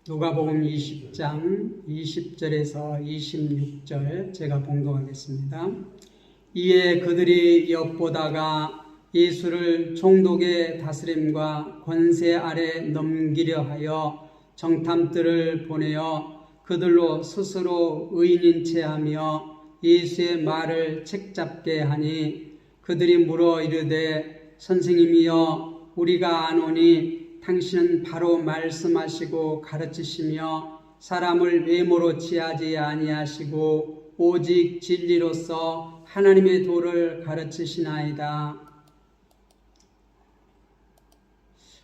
누가복음 20장 20절에서 26절 제가 봉독하겠습니다. 이에 그들이 엿보다가 예수를 총독의 다스림과 권세 아래 넘기려 하여 정탐들을 보내어 그들로 스스로 의인인 체하며 예수의 말을 책잡게 하니 그들이 물어 이르되 선생님이여 우리가 아노니 당신은 바로 말씀하시고 가르치시며 사람을 외모로 취하지 아니하시고 오직 진리로서 하나님의 도를 가르치시나이다.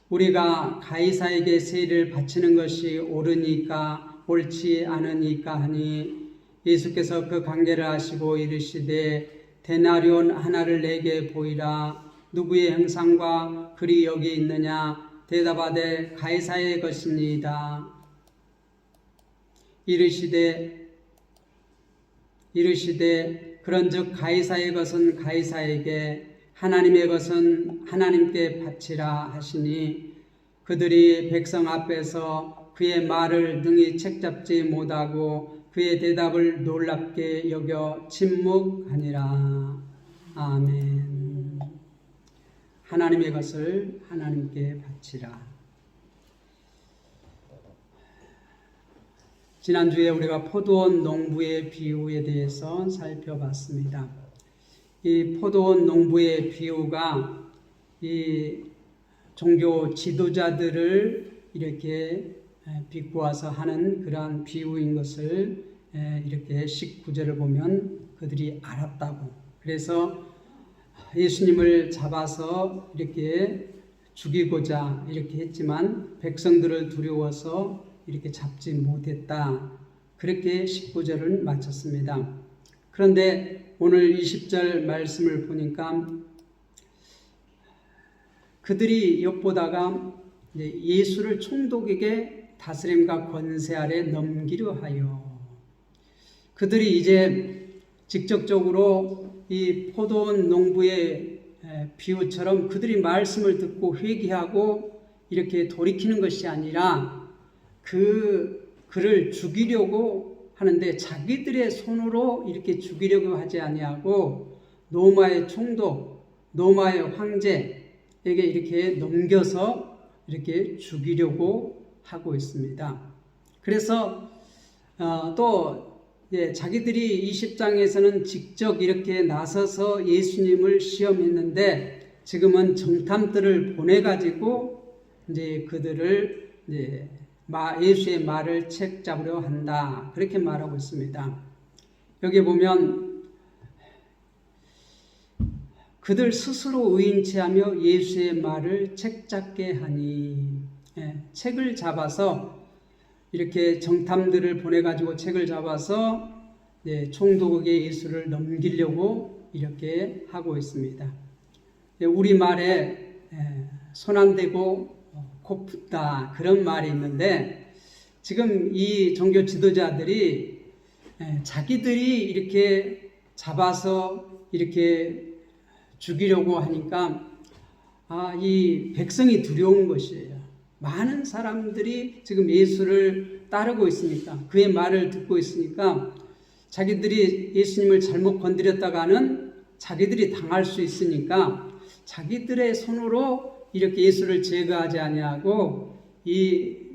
우리가 가이사에게 세리를 바치는 것이 옳으니까 옳지 않으니까 하니 예수께서 그 관계를 아시고 이르시되 데나리온 하나를 내게 보이라. 누구의 형상과 글이 여기 있느냐? 대답하되 가이사의 것입니다. 이르시되 그런즉 가이사의 것은 가이사에게 하나님의 것은 하나님께 바치라 하시니 그들이 백성 앞에서 그의 말을 능히 책잡지 못하고 그의 대답을 놀랍게 여겨 침묵하니라. 아멘. 하나님의 것을 하나님께 바치라. 지난주에 우리가 포도원 농부의 비유에 대해서 살펴봤습니다. 이 포도원 농부의 비유가 이 종교 지도자들을 이렇게 비꼬아서 하는 그러한 비유인 것을 이렇게 19절을 보면 그들이 알았다고. 그래서 예수님을 잡아서 이렇게 죽이고자 이렇게 했지만 백성들을 두려워서 이렇게 잡지 못했다. 그렇게 19절을 마쳤습니다. 그런데 오늘 20절 말씀을 보니까 그들이 엿보다가 예수를 총독에게 다스림과 권세 아래 넘기려 하여 그들이 이제 직접적으로 이 포도원 농부의 비유처럼 그들이 말씀을 듣고 회개하고 이렇게 돌이키는 것이 아니라 그를 죽이려고 하는데 자기들의 손으로 이렇게 죽이려고 하지 아니하고 로마의 총독, 로마의 황제에게 이렇게 넘겨서 이렇게 죽이려고 하고 있습니다. 그래서 또 자기들이 20장에서는 직접 이렇게 나서서 예수님을 시험했는데 지금은 정탐들을 보내가지고 이제 그들을 예수의 말을 책잡으려 한다. 그렇게 말하고 있습니다. 여기 보면 그들 스스로 의인체하며 예수의 말을 책잡게 하니 책을 잡아서 이렇게 정탐들을 보내가지고 책을 잡아서 총독에게 예수를 넘기려고 이렇게 하고 있습니다. 우리말에 손 안 대고 코 푼다 그런 말이 있는데 지금 이 종교 지도자들이 자기들이 이렇게 잡아서 이렇게 죽이려고 하니까 이 백성이 두려운 것이에요. 많은 사람들이 지금 예수를 따르고 있으니까 그의 말을 듣고 있으니까 자기들이 예수님을 잘못 건드렸다가는 자기들이 당할 수 있으니까 자기들의 손으로 이렇게 예수를 제거하지 아니하고 이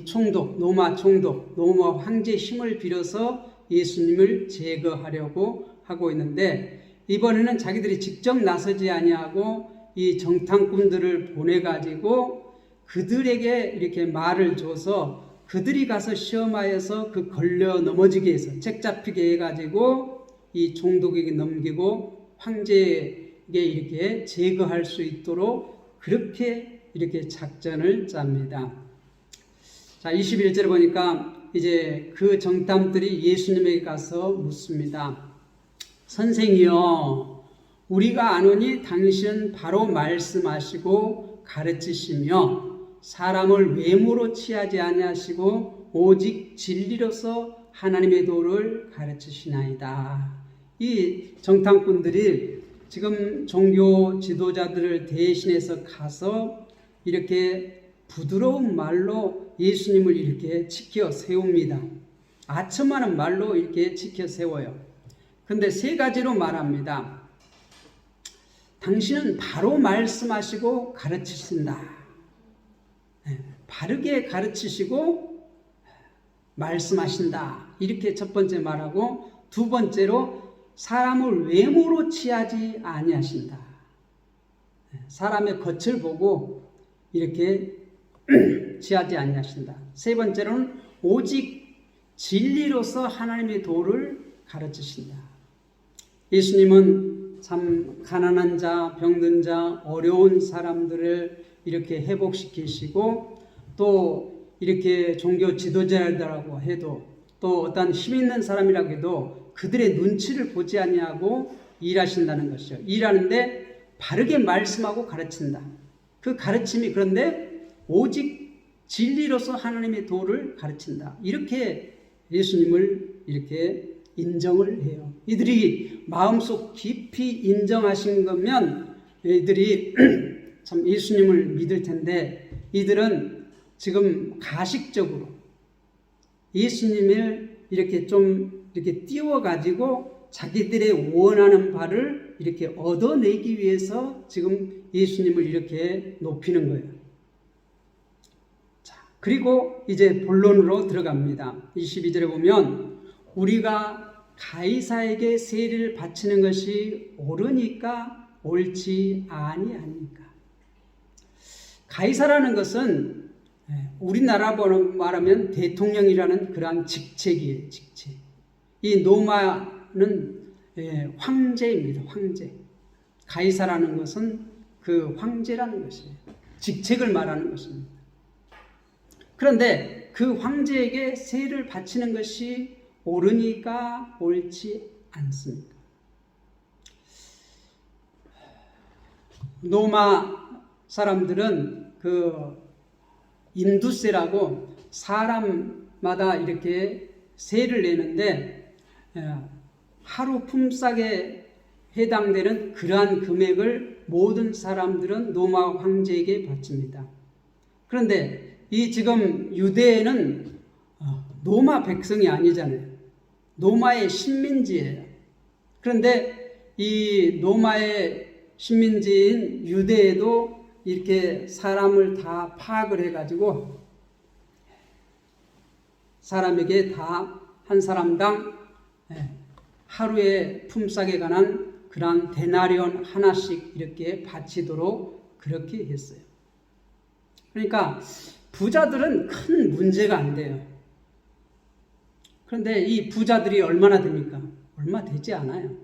총독, 로마 총독, 로마 황제의 힘을 빌어서 예수님을 제거하려고 하고 있는데 이번에는 자기들이 직접 나서지 아니하고 이 정탐꾼들을 보내가지고 그들에게 이렇게 말을 줘서 그들이 가서 시험하여서 그 걸려 넘어지게 해서 책 잡히게 해가지고 이 총독에게 넘기고 황제에게 이렇게 제거할 수 있도록 그렇게 이렇게 작전을 짭니다. 자, 21절에 보니까 이제 그 정탐들이 예수님에게 가서 묻습니다. 선생이여, 우리가 아노니 당신은 바로 말씀하시고 가르치시며 사람을 외모로 취하지 아니하시고 오직 진리로서 하나님의 도를 가르치시나이다. 이 정탐꾼들이 지금 종교 지도자들을 대신해서 가서 이렇게 부드러운 말로 예수님을 이렇게 지켜 세웁니다. 아첨하는 말로 이렇게 지켜 세워요. 근데 세 가지로 말합니다. 당신은 바로 말씀하시고 가르치신다. 바르게 가르치시고 말씀하신다. 이렇게 첫 번째 말하고, 두 번째로 사람을 외모로 취하지 아니하신다. 사람의 겉을 보고 이렇게 취하지 아니하신다. 세 번째로는 오직 진리로서 하나님의 도를 가르치신다. 예수님은 참 가난한 자, 병든 자, 어려운 사람들을 이렇게 회복시키시고, 또 이렇게 종교 지도자들이라고 해도, 또 어떤 힘 있는 사람이라고 해도 그들의 눈치를 보지 아니하고 일하신다는 것이요. 일하는데 바르게 말씀하고 가르친다. 그 가르침이 그런데 오직 진리로서 하나님의 도를 가르친다. 이렇게 예수님을 이렇게 인정을 해요. 이들이 마음속 깊이 인정하신 거면 이들이 참 예수님을 믿을 텐데, 이들은 지금 가식적으로 예수님을 이렇게 좀 이렇게 띄워가지고 자기들의 원하는 바를 이렇게 얻어내기 위해서 지금 예수님을 이렇게 높이는 거예요. 자, 그리고 이제 본론으로 들어갑니다. 22절에 보면 우리가 가이사에게 세리를 바치는 것이 옳으니까 옳지 아니하니까. 가이사라는 것은 우리나라로 말하면 대통령이라는 그러한 직책이에요. 직책. 이 노마는 황제입니다. 황제. 가이사라는 것은 그 황제라는 것이에요. 직책을 말하는 것입니다. 그런데 그 황제에게 세를 바치는 것이 옳으니까 옳지 않습니까? 노마 사람들은 그 인두세라고 사람마다 이렇게 세를 내는데, 하루 품삯에 해당되는 그러한 금액을 모든 사람들은 노마 황제에게 바칩니다. 그런데 이 지금 유대에는 노마 백성이 아니잖아요. 노마의 식민지예요. 그런데 이 노마의 식민지인 유대에도 이렇게 사람을 다 파악을 해가지고 사람에게 다 한 사람당 하루의 품삯에 관한 그런 데나리온 하나씩 이렇게 바치도록 그렇게 했어요. 그러니까 부자들은 큰 문제가 안 돼요. 그런데 이 부자들이 얼마나 됩니까? 얼마 되지 않아요.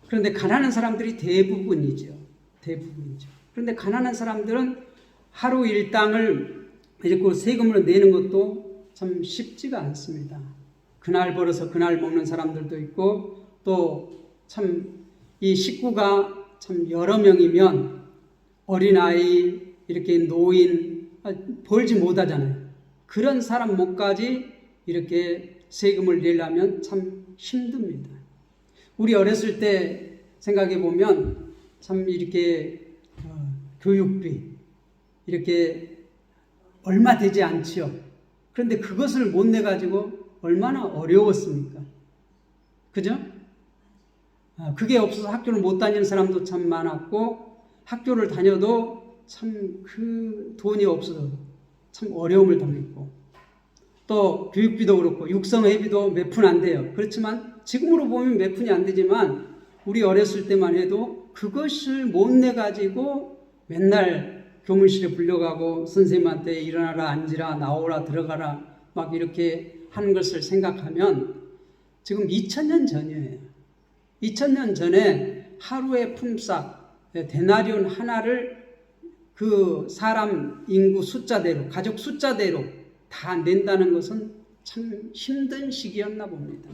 그런데 가난한 사람들이 대부분이죠. 대부분이죠. 그런데 가난한 사람들은 하루 일당을 이렇게 세금으로 내는 것도 참 쉽지가 않습니다. 그날 벌어서 그날 먹는 사람들도 있고, 또 참 이 식구가 참 여러 명이면 어린아이, 이렇게 노인 벌지 못하잖아요. 그런 사람 목까지 이렇게 세금을 내려면 참 힘듭니다. 우리 어렸을 때 생각해 보면 참 이렇게 교육비 이렇게 얼마 되지 않지요. 그런데 그것을 못 내가지고 얼마나 어려웠습니까? 그죠? 그게 없어서 학교를 못 다니는 사람도 참 많았고, 학교를 다녀도 참 그 돈이 없어서 참 어려움을 당했고, 또 교육비도 그렇고 육성회비도 몇 푼 안 돼요. 그렇지만 지금으로 보면 몇 푼이 안 되지만 우리 어렸을 때만 해도 그것을 못 내가지고 맨날 교문실에 불려가고 선생님한테 일어나라, 앉으라, 나오라, 들어가라 막 이렇게 하는 것을 생각하면 지금 2000년 전이에요. 2000년 전에 하루의 품삯 데나리온 하나를 그 사람 인구 숫자대로, 가족 숫자대로 다 낸다는 것은 참 힘든 시기였나 봅니다.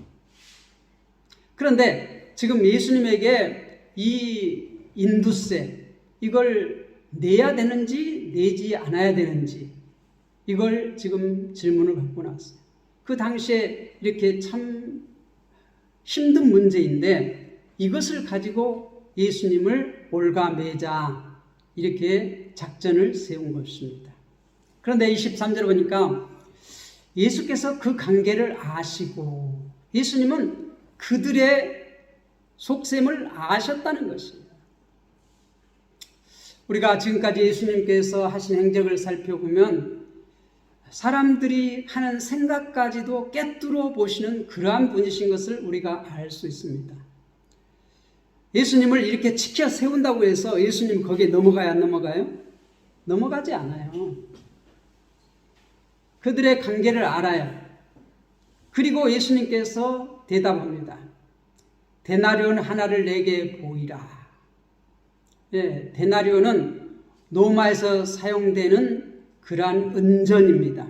그런데 지금 예수님에게 이 인두세, 이걸 내야 되는지 내지 않아야 되는지, 이걸 지금 질문을 갖고 나왔어요. 그 당시에 이렇게 참 힘든 문제인데 이것을 가지고 예수님을 올가매자 이렇게 작전을 세운 것입니다. 그런데 23절 보니까 예수께서 그 관계를 아시고 예수님은 그들의 속셈을 아셨다는 것입니다. 우리가 지금까지 예수님께서 하신 행적을 살펴보면 사람들이 하는 생각까지도 꿰뚫어 보시는 그러한 분이신 것을 우리가 알 수 있습니다. 예수님을 이렇게 지켜 세운다고 해서 예수님 거기에 넘어가야 안 넘어가요? 넘어가지 않아요. 그들의 관계를 알아요. 그리고 예수님께서 대답합니다. 데나리온 하나를 내게 보이라. 예, 데나리온은 로마에서 사용되는 그러한 은전입니다.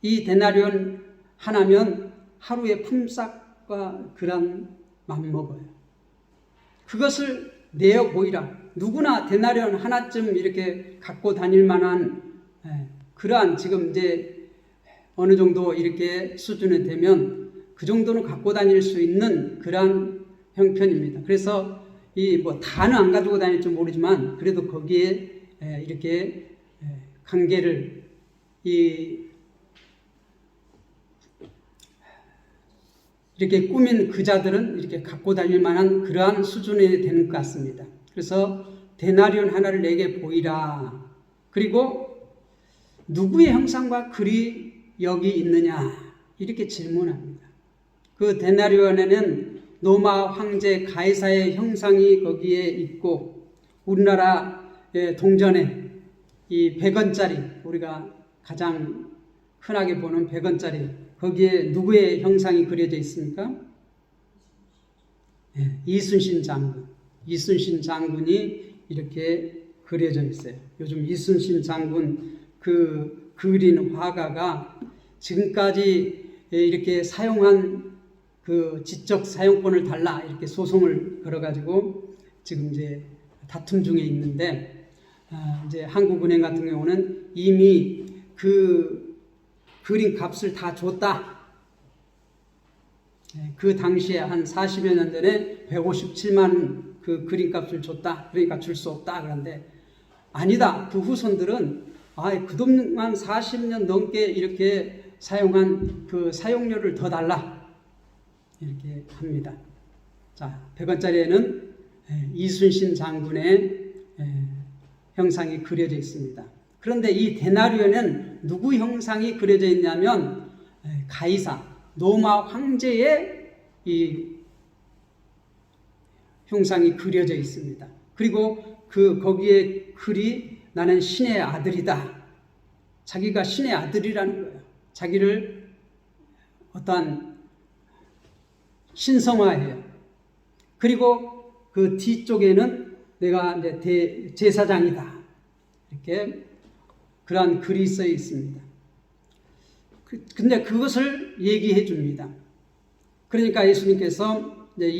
이 데나리온 하나면 하루의 품삯과 그러한 맞먹어요. 그것을 내어 보이라. 누구나 데나리온 하나쯤 이렇게 갖고 다닐 만한 그러한 지금 이제 어느 정도 이렇게 수준이 되면 그 정도는 갖고 다닐 수 있는 그러한 형편입니다. 그래서 이 뭐 다는 안 가지고 다닐지 모르지만 그래도 거기에 이렇게 관계를 이렇게 꾸민 그 자들은 이렇게 갖고 다닐 만한 그러한 수준이 되는 것 같습니다. 그래서 데나리온 하나를 내게 보이라. 그리고 누구의 형상과 글이 여기 있느냐 이렇게 질문합니다. 그 데나리온에는 로마 황제 가이사의 형상이 거기에 있고 우리나라 동전에 이 100원짜리 우리가 가장 흔하게 보는 100원짜리 거기에 누구의 형상이 그려져 있습니까? 이순신 장군. 이순신 장군이 이렇게 그려져 있어요. 요즘 이순신 장군 그 그린 화가가 지금까지 이렇게 사용한 그 지적 사용권을 달라 이렇게 소송을 걸어가지고 지금 이제 다툼 중에 있는데 이제 한국은행 같은 경우는 이미 그 그림 값을 다 줬다. 그 당시에 한 40여 년 전에 157만 그 그림 값을 줬다. 그러니까 줄 수 없다. 그런데 아니다. 그 후손들은 그동안 40년 넘게 이렇게 사용한 그 사용료를 더 달라. 이렇게 합니다. 자, 100원짜리에는 이순신 장군의 형상이 그려져 있습니다. 그런데 이 데나리온은 누구 형상이 그려져 있냐면 가이사, 로마 황제의 이 형상이 그려져 있습니다. 그리고 거기에 글이 나는 신의 아들이다. 자기가 신의 아들이라는 거예요. 자기를 어떠한 신성화해요. 그리고 그 뒤쪽에는 내가 이제 제사장이다. 이렇게 그러한 글이 써 있습니다. 근데 그것을 얘기해 줍니다. 그러니까 예수님께서 이제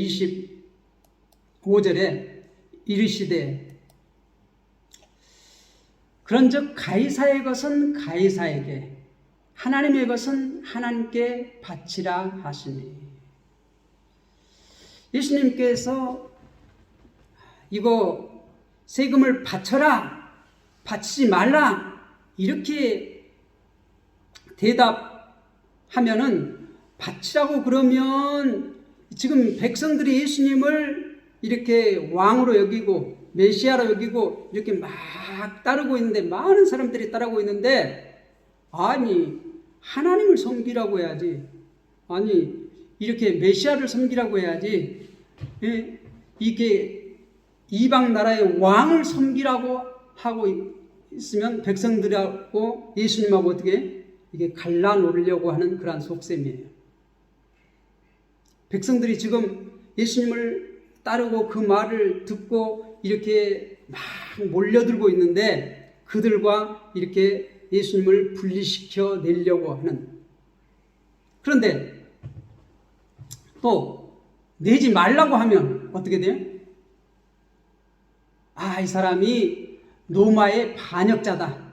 25절에 이르시되 그런즉 가이사의 것은 가이사에게 하나님의 것은 하나님께 바치라 하시니. 예수님께서 이거 세금을 바쳐라, 바치지 말라 이렇게 대답하면은 바치라고 그러면 지금 백성들이 예수님을 이렇게 왕으로 여기고 메시아로 여기고 이렇게 막 따르고 있는데 많은 사람들이 따르고 있는데 아니 하나님을 섬기라고 해야지. 아니 이렇게 메시아를 섬기라고 해야지. 이게 이방 나라의 왕을 섬기라고 하고 있으면 백성들하고 예수님하고 어떻게 이게 갈라놓으려고 하는 그러한 속셈이에요. 백성들이 지금 예수님을 따르고 그 말을 듣고 이렇게 막 몰려들고 있는데 그들과 이렇게 예수님을 분리시켜 내려고 하는. 그런데 또 내지 말라고 하면 어떻게 돼요? 이 사람이 로마의 반역자다.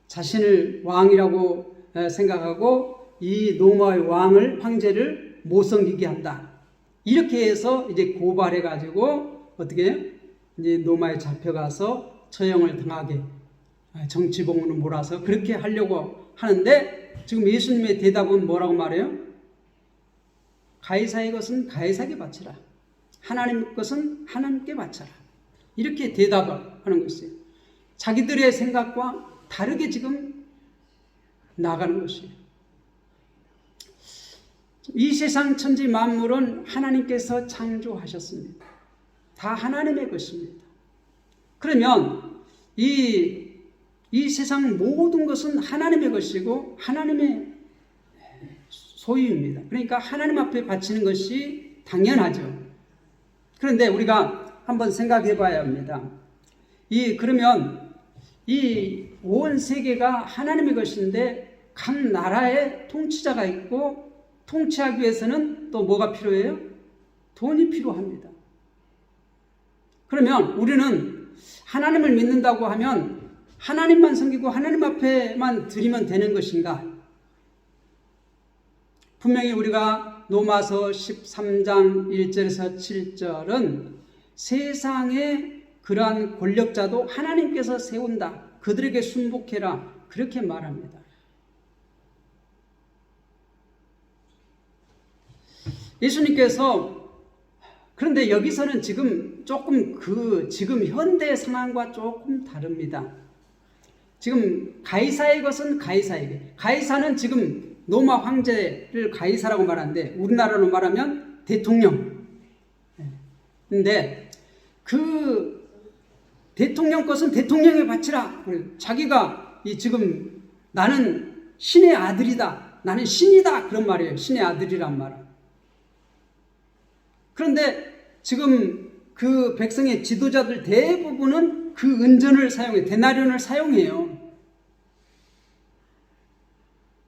자신을 왕이라고 생각하고 이 로마의 왕을 황제를 못 섬기게 한다. 이렇게 해서 이제 고발해 가지고 어떻게 해요? 이제 로마에 잡혀가서 처형을 당하게 정치봉으로 몰아서 그렇게 하려고 하는데 지금 예수님의 대답은 뭐라고 말해요? 가이사의 것은 가이사에게 바치라. 하나님의 것은 하나님께 바쳐라. 이렇게 대답을 하는 것이에요. 자기들의 생각과 다르게 지금 나가는 것이에요. 이 세상 천지 만물은 하나님께서 창조하셨습니다. 다 하나님의 것입니다. 그러면 이 세상 모든 것은 하나님의 것이고 하나님의 소유입니다. 그러니까 하나님 앞에 바치는 것이 당연하죠. 그런데 우리가 한번 생각해 봐야 합니다. 그러면 이 온 세계가 하나님의 것인데 각 나라에 통치자가 있고 통치하기 위해서는 또 뭐가 필요해요? 돈이 필요합니다. 그러면 우리는 하나님을 믿는다고 하면 하나님만 섬기고 하나님 앞에만 드리면 되는 것인가? 분명히 우리가 로마서 13장 1절에서 7절은 세상의 그러한 권력자도 하나님께서 세운다. 그들에게 순복해라. 그렇게 말합니다. 예수님께서 그런데 여기서는 지금 조금 지금 현대 상황과 조금 다릅니다. 지금 가이사의 것은 가이사에게. 가이사는 지금 로마 황제를 가이사라고 말하는데 우리나라로 말하면 대통령. 근데 그 대통령 것은 대통령에 바치라. 자기가 지금 나는 신의 아들이다. 나는 신이다. 그런 말이에요. 신의 아들이란 말은. 그런데 지금 그 백성의 지도자들 대부분은 그 은전을 사용해, 데나리온을 사용해요.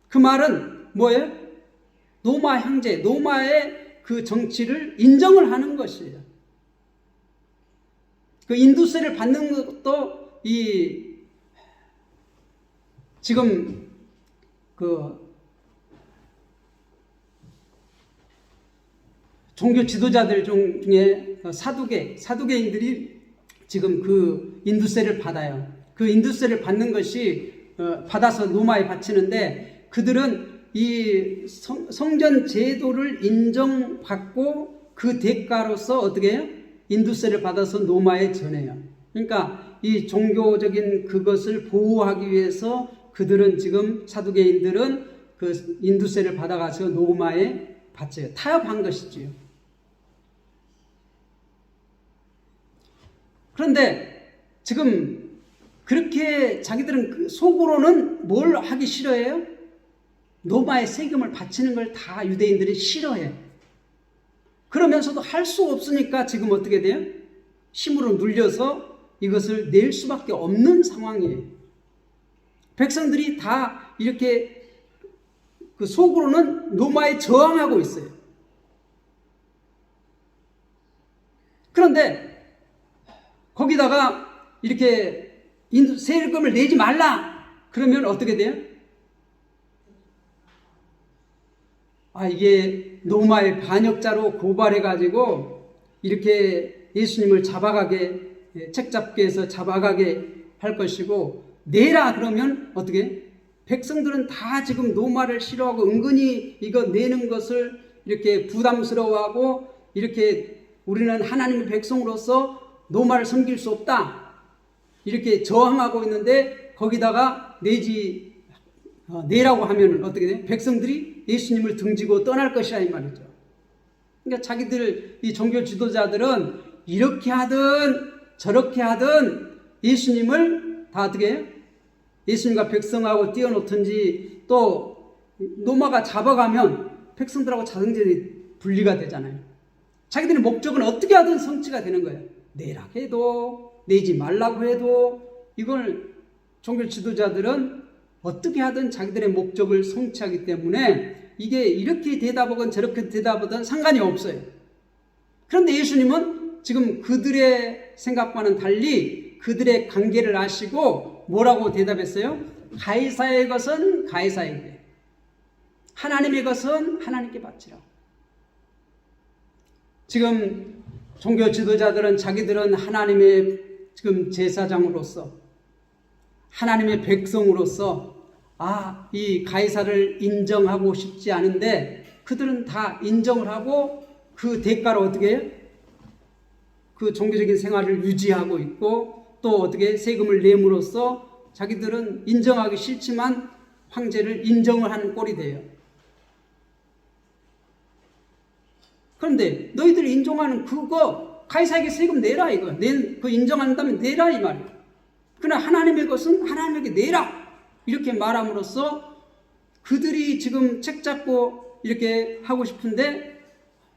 그 말은 뭐예요? 로마 황제, 로마의 그 정치를 인정을 하는 것이에요. 그 인두세를 받는 것도 지금 종교 지도자들 중에 사두개인들이 지금 그 인두세를 받아요. 그 인두세를 받는 것이 받아서 로마에 바치는데 그들은 이 성전 제도를 인정받고 그 대가로서 어떻게 해요? 인두세를 받아서 로마에 전해요. 그러니까 이 종교적인 그것을 보호하기 위해서 그들은 지금 사두개인들은 그 인두세를 받아가서 로마에 바쳐요. 타협한 것이지요. 그런데 지금 그렇게 자기들은 속으로는 뭘 하기 싫어해요? 로마의 세금을 바치는 걸 다 유대인들이 싫어해요. 그러면서도 할 수 없으니까 지금 어떻게 돼요? 힘으로 눌려서 이것을 낼 수밖에 없는 상황이에요. 백성들이 다 이렇게 그 속으로는 로마에 저항하고 있어요. 그런데 거기다가 이렇게 세금을 내지 말라! 그러면 어떻게 돼요? 이게 로마의 반역자로 고발해가지고 이렇게 예수님을 책잡게 해서 잡아가게 할 것이고, 내라 그러면 어떻게? 백성들은 다 지금 로마를 싫어하고 은근히 이거 내는 것을 이렇게 부담스러워하고 이렇게 우리는 하나님의 백성으로서 로마를 섬길 수 없다. 이렇게 저항하고 있는데 거기다가 내라고 하면 어떻게 돼? 백성들이 예수님을 등지고 떠날 것이라 이 말이죠. 그러니까 자기들 이 종교 지도자들은 이렇게 하든 저렇게 하든 예수님을 다 어떻게 해요? 예수님과 백성하고 띄워놓든지 또 로마가 잡아가면 백성들하고 자동적으로 분리가 되잖아요. 자기들의 목적은 어떻게 하든 성취가 되는 거예요. 내라 해도 내지 말라고 해도 이걸 종교 지도자들은 어떻게 하든 자기들의 목적을 성취하기 때문에 이게 이렇게 대답하건 저렇게 대답하든 상관이 없어요. 그런데 예수님은 지금 그들의 생각과는 달리 그들의 관계를 아시고 뭐라고 대답했어요? 가이사의 것은 가이사에게, 하나님의 것은 하나님께 바치라. 지금 종교 지도자들은 자기들은 하나님의 지금 제사장으로서 하나님의 백성으로서 이 가이사를 인정하고 싶지 않은데 그들은 다 인정을 하고 그 대가로 어떻게 해요? 그 종교적인 생활을 유지하고 있고 또 어떻게 세금을 내므로써 자기들은 인정하기 싫지만 황제를 인정을 하는 꼴이 돼요. 그런데 너희들이 인정하는 그거 가이사에게 세금 내라 이거. 그 인정한다면 내라 이 말이에요. 그러나 하나님의 것은 하나님에게 내라 이렇게 말함으로써 그들이 지금 책 잡고 이렇게 하고 싶은데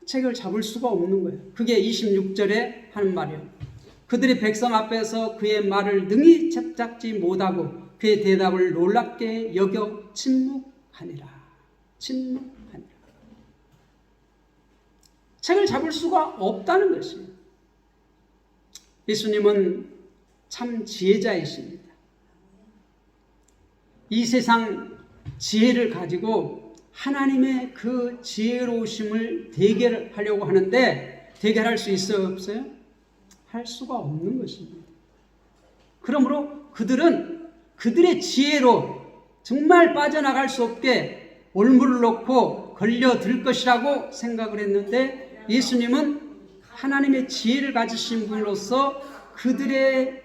책을 잡을 수가 없는 거예요. 그게 26절에 하는 말이에요. 그들이 백성 앞에서 그의 말을 능히 잡지 못하고 그의 대답을 놀랍게 여겨 침묵하니라. 침묵하니라. 책을 잡을 수가 없다는 것이에요. 예수님은 참 지혜자이십니다. 이 세상 지혜를 가지고 하나님의 그 지혜로우심을 대결하려고 하는데 대결할 수 있어요? 없어요? 할 수가 없는 것입니다. 그러므로 그들은 그들의 지혜로 정말 빠져나갈 수 없게 올무를 놓고 걸려들 것이라고 생각을 했는데 예수님은 하나님의 지혜를 가지신 분으로서 그들의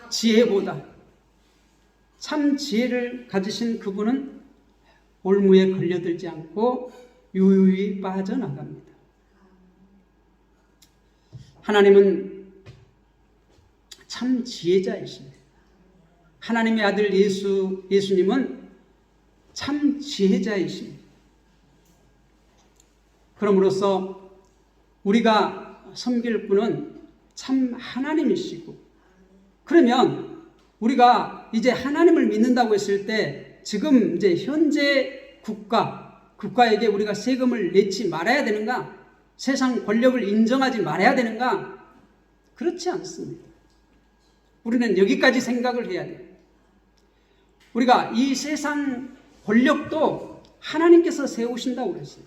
지혜보다 참 지혜를 가지신 그분은 올무에 걸려들지 않고 유유히 빠져나갑니다. 하나님은 참 지혜자이십니다. 하나님의 아들 예수님은 참 지혜자이십니다. 그럼으로써 우리가 섬길 분은 참 하나님이시고 그러면 우리가 이제 하나님을 믿는다고 했을 때 지금 이제 현재 국가에게 우리가 세금을 내지 말아야 되는가? 세상 권력을 인정하지 말아야 되는가? 그렇지 않습니다. 우리는 여기까지 생각을 해야 돼요. 우리가 이 세상 권력도 하나님께서 세우신다고 그랬어요.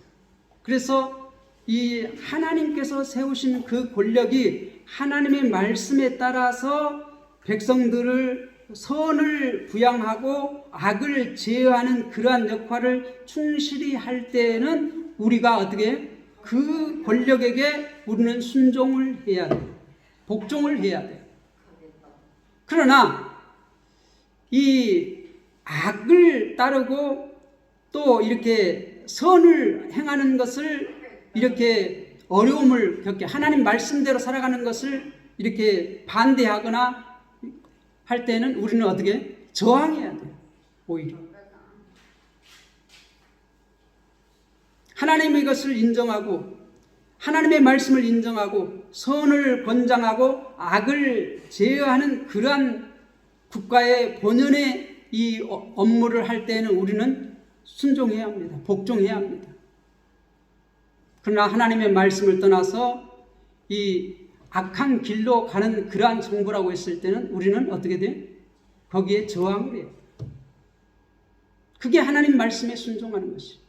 그래서 이 하나님께서 세우신 그 권력이 하나님의 말씀에 따라서 백성들을 선을 부양하고 악을 제어하는 그러한 역할을 충실히 할 때에는 우리가 어떻게 그 권력에게 우리는 순종을 해야 돼요. 복종을 해야 돼요. 그러나 이 악을 따르고 또 이렇게 선을 행하는 것을 이렇게 어려움을 겪게 하나님 말씀대로 살아가는 것을 이렇게 반대하거나 할 때는 우리는 어떻게 저항해야 돼요. 오히려 하나님의 것을 인정하고 하나님의 말씀을 인정하고 선을 권장하고 악을 제어하는 그러한 국가의 본연의 이 업무를 할 때는 우리는 순종해야 합니다. 복종해야 합니다. 그러나 하나님의 말씀을 떠나서 이 악한 길로 가는 그러한 정부라고 했을 때는 우리는 어떻게 돼요? 거기에 저항을 해요. 그게 하나님 말씀에 순종하는 것이에요.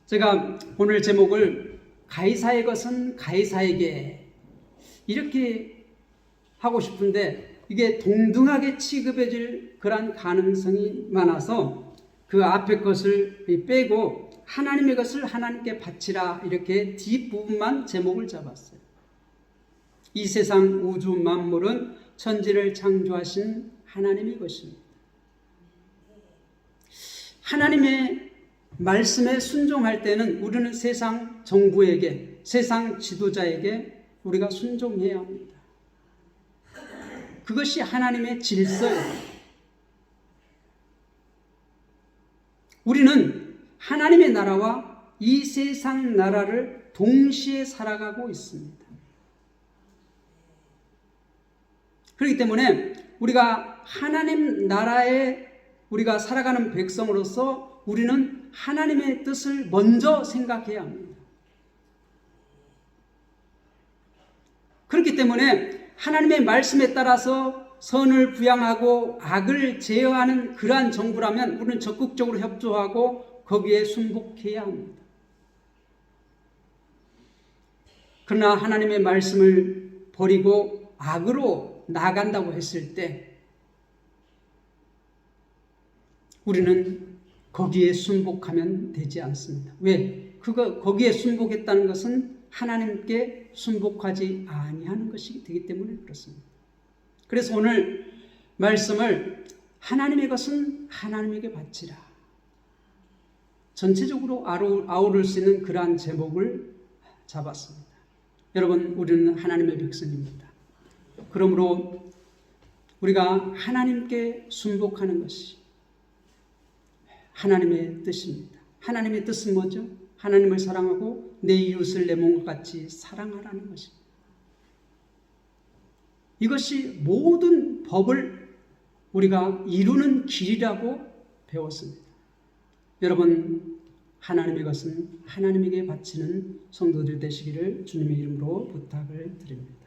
제가 오늘 제목을 가이사의 것은 가이사에게 이렇게 하고 싶은데 이게 동등하게 취급해질 그런 가능성이 많아서 그 앞에 것을 빼고 하나님의 것을 하나님께 바치라 이렇게 뒷부분만 제목을 잡았어요. 이 세상 우주 만물은 천지를 창조하신 하나님의 것입니다. 하나님의 말씀에 순종할 때는 우리는 세상 정부에게, 세상 지도자에게 우리가 순종해야 합니다. 그것이 하나님의 질서예요. 우리는 하나님의 나라와 이 세상 나라를 동시에 살아가고 있습니다. 그렇기 때문에 우리가 하나님 나라에 우리가 살아가는 백성으로서 우리는 하나님의 뜻을 먼저 생각해야 합니다. 그렇기 때문에 하나님의 말씀에 따라서 선을 부양하고 악을 제어하는 그러한 정부라면 우리는 적극적으로 협조하고 거기에 순복해야 합니다. 그러나 하나님의 말씀을 버리고 악으로 나아간다고 했을 때 우리는 거기에 순복하면 되지 않습니다. 왜? 거기에 순복했다는 것은 하나님께 순복하지 아니하는 것이 되기 때문에 그렇습니다. 그래서 오늘 말씀을 하나님의 것은 하나님에게 바치라. 전체적으로 아우를 수 있는 그러한 제목을 잡았습니다. 여러분, 우리는 하나님의 백성입니다. 그러므로 우리가 하나님께 순복하는 것이 하나님의 뜻입니다. 하나님의 뜻은 뭐죠? 하나님을 사랑하고 내 이웃을 내 몸과 같이 사랑하라는 것입니다. 이것이 모든 법을 우리가 이루는 길이라고 배웠습니다. 여러분, 하나님의 것은 하나님에게 바치는 성도들 되시기를 주님의 이름으로 부탁을 드립니다.